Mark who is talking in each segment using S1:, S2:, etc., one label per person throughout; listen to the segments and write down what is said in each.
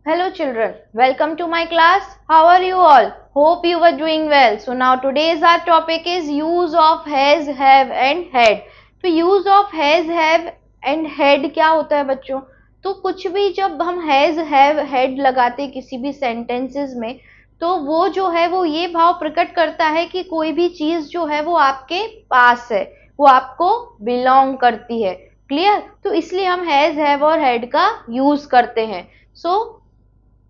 S1: Hello children, welcome to my class. How are you all? Hope you are doing well. So now today's our topic is use of has, have and had. तो use of has, have and had क्या होता है बच्चों? तो कुछ भी जब हम has, have, had लगाते किसी भी sentences में, तो वो जो है वो ये भाव प्रकट करता है कि कोई भी चीज जो है वो आपके पास है, वो आपको belong करती है. क्लियर? तो इसलिए हम हैज, हैव और हैड का यूज करते हैं. सो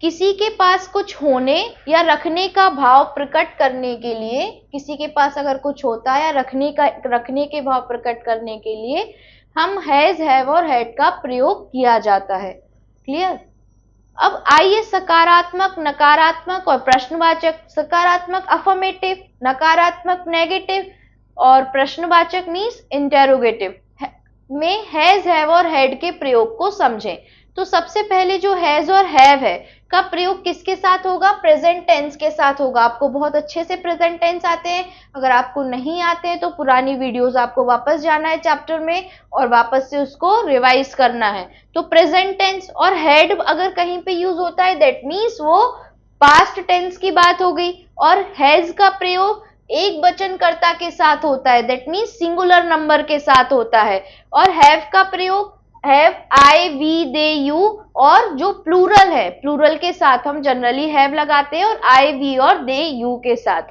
S1: किसी के पास कुछ होने या रखने का भाव प्रकट करने के लिए, किसी के पास अगर कुछ होता है या रखने के भाव प्रकट करने के लिए हम हैज, हैव और हैड का प्रयोग किया जाता है. क्लियर? अब आइए सकारात्मक, नकारात्मक और प्रश्नवाचक. सकारात्मक अफर्मेटिव, नकारात्मक नेगेटिव और प्रश्नवाचक मीन्स इंटेरोगेटिव में हैज, हैव और हैड के प्रयोग को समझें. तो सबसे पहले जो हैज और हैव है का प्रयोग किसके साथ होगा? प्रेजेंट टेंस के साथ होगा. आपको बहुत अच्छे से प्रेजेंट टेंस आते हैं. अगर आपको नहीं आते हैं तो पुरानी वीडियोस आपको वापस जाना है चैप्टर में और वापस से उसको रिवाइज करना है. तो प्रेजेंट टेंस और हैड अगर कहीं पे यूज होता है दैट मीन्स वो पास्ट टेंस की बात हो गई. और हैज का प्रयोग एक वचनकर्ता के साथ होता है दैट मीन्स सिंगुलर नंबर के साथ होता है. और हैव का प्रयोग have, I, we, they, you और जो प्लूरल है, प्लूरल के साथ हम जनरली हैव लगाते हैं और आई, वी और दे, यू के साथ.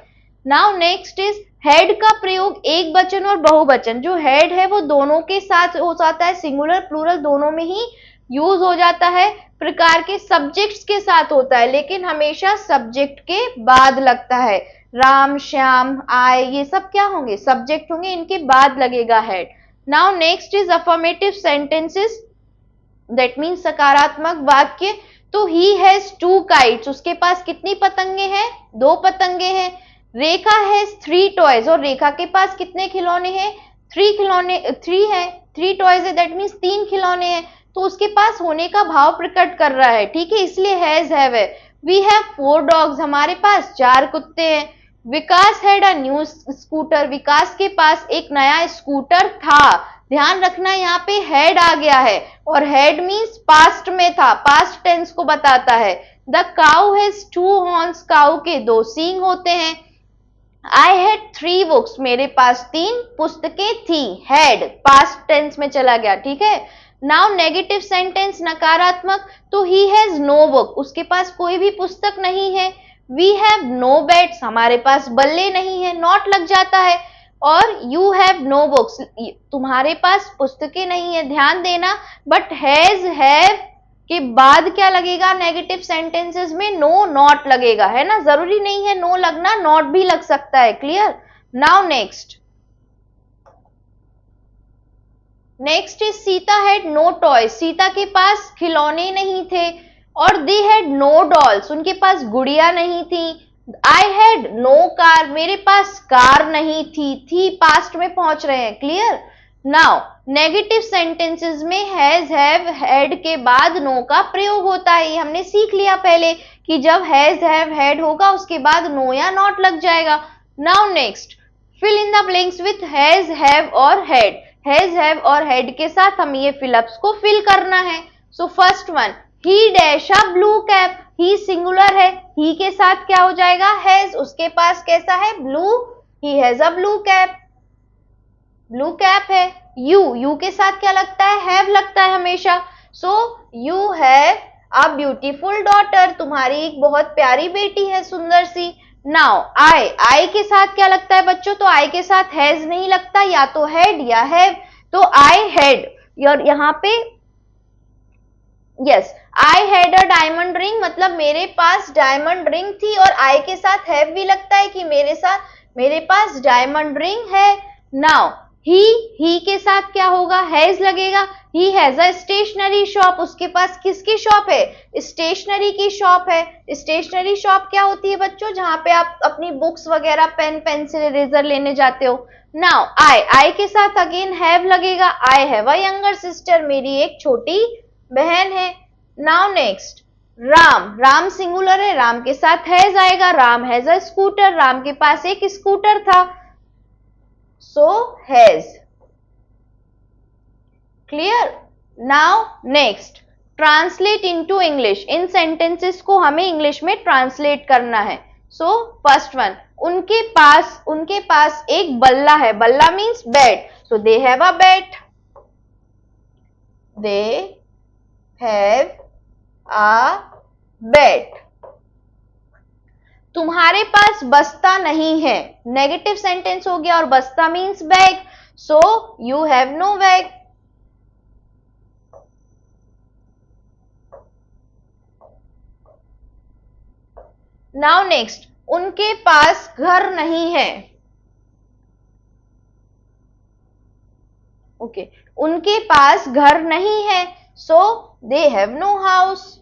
S1: नाउ नेक्स्ट इज हेड का प्रयोग एक वचन और बहुवचन. जो हेड है वो दोनों के साथ हो जाता है, सिंगुलर प्लूरल दोनों में ही यूज हो जाता है. प्रकार के सब्जेक्ट्स के साथ होता है लेकिन हमेशा सब्जेक्ट के बाद लगता है. राम, श्याम, आय ये सब क्या होंगे? सब्जेक्ट होंगे, इनके बाद लगेगा head. Now next is affirmative sentences that means सकारात्मक वाक्य. तो ही हैज टू काइट्स, उसके पास कितनी पतंगे हैं? 2 पतंगे हैं. रेखा हैज 3 टॉयज और रेखा के पास कितने खिलौने हैं? 3 खिलौने, 3 है, 3 टॉयज है दैट मीन्स 3 खिलौने हैं. तो उसके पास होने का भाव प्रकट कर रहा है. ठीक है, इसलिए हैज, हैव है. वी हैव 4 डॉग्स, हमारे पास 4 कुत्ते हैं. विकास हैड अ न्यू स्कूटर, विकास के पास एक नया स्कूटर था. ध्यान रखना यहाँ पे हैड आ गया है और हैड मीन्स पास्ट में था, पास्ट टेंस को बताता है. The cow has 2 horns, cow के 2 सींग होते हैं. आई हैड 3 बुक्स, मेरे पास 3 पुस्तकें थी. हैड पास्ट टेंस में चला गया. ठीक है. नाउ नेगेटिव सेंटेंस नकारात्मक. तो ही हैज नो बुक, उसके पास कोई भी पुस्तक नहीं है. वी हैव नो बैट्स, हमारे पास बल्ले नहीं है, नॉट लग जाता है. और यू हैव नो बुक्स, तुम्हारे पास पुस्तकें नहीं है. ध्यान देना, बट हैज, हैव के बाद क्या लगेगा नेगेटिव सेंटेंसेस में? नो, नॉट लगेगा, है ना. जरूरी नहीं है नो लगना, नॉट भी लग सकता है. Clear? Now next is Sita had no toys, Sita के पास खिलौने नहीं थे. और दे हैड नो डॉल्स, उनके पास गुड़िया नहीं थी. आई हैड नो कार, मेरे पास कार नहीं थी पास्ट में पहुंच रहे हैं. क्लियर? नाउ नेगेटिव सेंटेंसेस में हैज, हैव, हैड के बाद नो का प्रयोग होता है. ये हमने सीख लिया पहले कि जब हैज, हैव, हैड होगा उसके बाद नो या नॉट लग जाएगा. Now next fill in the blanks with has, have और हैड. हैज, हैव और हैड के साथ हमें ये फिलअप्स को फिल करना है. So first one, he dash a blue cap, he singular है, ही के साथ क्या हो जाएगा? हैज. उसके पास कैसा है? Blue, he has a blue cap, blue cap है. यू के साथ क्या लगता है? हैव लगता है हमेशा. सो you have a beautiful daughter, तुम्हारी एक बहुत प्यारी बेटी है, सुंदर सी. नाउ आई के साथ क्या लगता है बच्चों? तो आई के साथ हैज नहीं लगता, या तो हैड या हैव. तो आई हैड, और यहाँ पे yes, I had a diamond ring, मतलब मेरे पास डायमंड रिंग थी. और आई के साथ हैव भी लगता है कि मेरे पास डायमंड रिंग है. नाउ ही के साथ क्या होगा? हैज लगेगा. He has a stationery shop, उसके पास किसकी शॉप है? स्टेशनरी की शॉप है. स्टेशनरी शॉप क्या होती है बच्चों? जहां पे आप अपनी बुक्स वगैरह, पेन, पेंसिल, इरेजर लेने जाते हो. नाउ आई के साथ अगेन हैव लगेगा. I have a younger sister, मेरी एक छोटी बहन है. नाउ नेक्स्ट राम सिंगुलर है, राम के साथ हैज आएगा. Ram has a scooter, Ram के पास एक स्कूटर था. So has. Clear? Now next translate into English, in sentences को हमें इंग्लिश में ट्रांसलेट करना है. सो फर्स्ट वन, उनके पास एक बल्ला है. बल्ला means bed. So they have a bed. They have a bed. तुम्हारे पास बस्ता नहीं है. नेगेटिव सेंटेंस हो गया और बस्ता means bag. So you have no bag. Now next, उनके पास घर नहीं है. ओके, उनके पास घर नहीं है. So they have no house.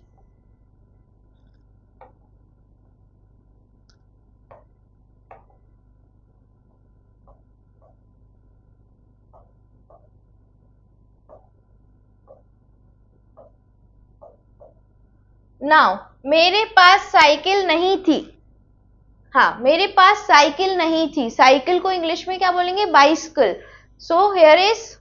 S1: Now, मेरे पास साइकिल नहीं थी. हाँ, मेरे पास साइकिल नहीं थी. साइकिल को इंग्लिश में क्या बोलेंगे? बाइसिकल. सो हियर इज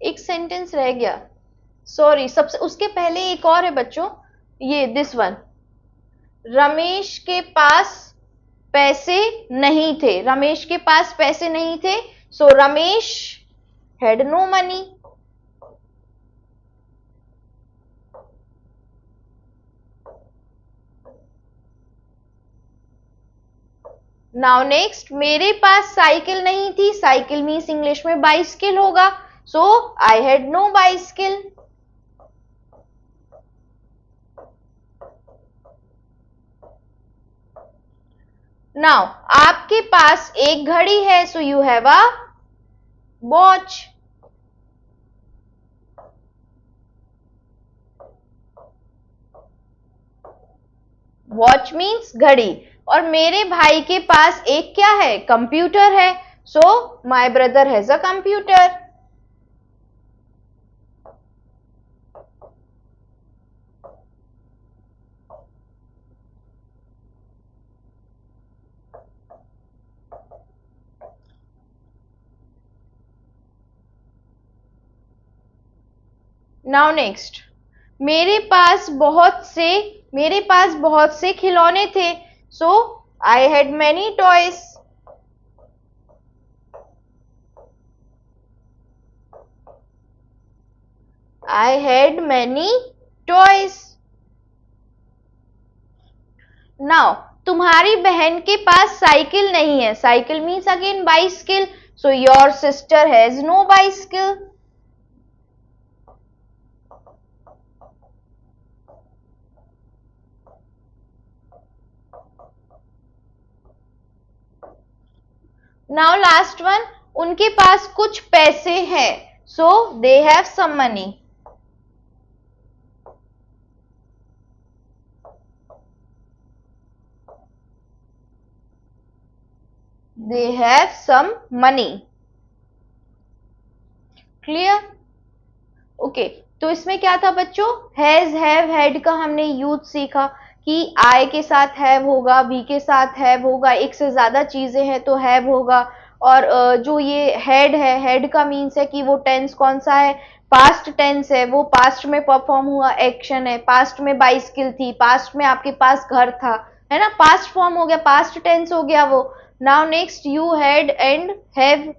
S1: एक सेंटेंस रह गया. सॉरी, सबसे उसके पहले एक और है बच्चों, ये दिस वन. रमेश के पास पैसे नहीं थे. रमेश के पास पैसे नहीं थे. So Ramesh had no money. Now next, मेरे पास साइकिल नहीं थी. साइकिल मीन्स इंग्लिश में बाइसिकल होगा. So I had no bicycle. Now, आपके पास एक घड़ी है. So you have a watch. Watch means घड़ी. और मेरे भाई के पास एक क्या है? कंप्यूटर है. So my brother has a computer. Now next, मेरे पास बहुत से खिलौने थे. So I had many toys. I had many toys. Now, तुम्हारी बहन के पास साइकिल नहीं है. Cycle means again bicycle. So your sister has no bicycle. Now last one, उनके पास कुछ पैसे हैं. So they have some money. They have some money. Clear? Okay, तो इसमें क्या था बच्चों? हैज, हैव, हैड का हमने यूज सीखा कि आई के साथ हैव होगा, बी के साथ हैव होगा, एक से ज्यादा चीजें हैं तो हैव होगा. और जो ये हेड है, हेड का मीन्स है कि वो टेंस कौन सा है? पास्ट टेंस है. वो पास्ट में परफॉर्म हुआ एक्शन है. पास्ट में बाइसिकल थी. पास्ट में आपके पास घर था, है ना? पास्ट फॉर्म हो गया, पास्ट टेंस हो गया वो. Now next, you had and have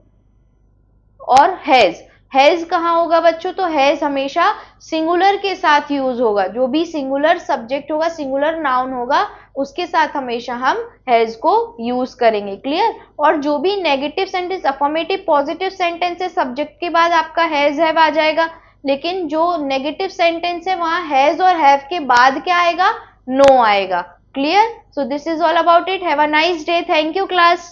S1: और हैज. हैज कहाँ होगा बच्चों? तो हैज हमेशा सिंगुलर के साथ यूज होगा. जो भी सिंगुलर सब्जेक्ट होगा, सिंगुलर नाउन होगा, उसके साथ हमेशा हम हैज को यूज करेंगे. क्लियर? और जो भी negative sentence, affirmative, positive sentence है, सब्जेक्ट के बाद आपका हैज हैव आ जाएगा. लेकिन जो नेगेटिव सेंटेंस है वहां हैज और हैव के बाद क्या आएगा? नो आएगा. Clear? So this is all about it. Have a nice day. Thank you class.